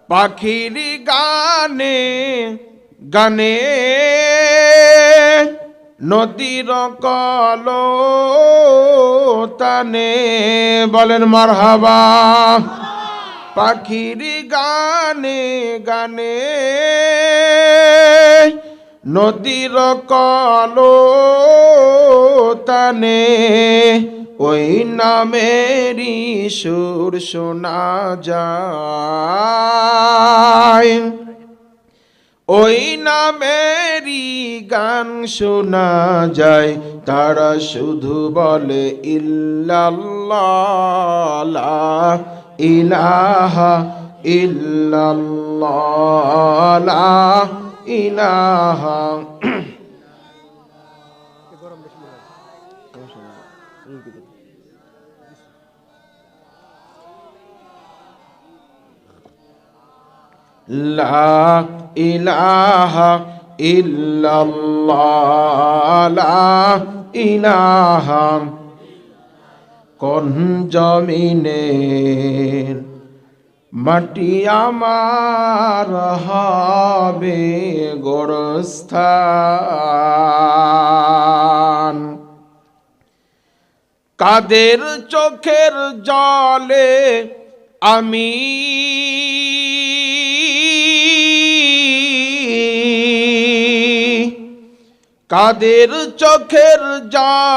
পাখির গানে গানে নদীর কলতানে বলেন মারহাবা। পাখির গানে গানে নদীর কলতানে ওই নামেরই সুর শোনা যায়, ওই নামেরই গান শোনা যায়। তারা শুধু বলে ইল্লাল্লাহ লা ইলাহা ইল্লাল্লাহ লা ইলাহা। লা ইলাহা ইল্লাল্লাহ লা ইলাহা। কোন জমিনের মাটি আমার হবে গোরস্থান, কাদের চোখের জলে আমি কাদের চোখের জল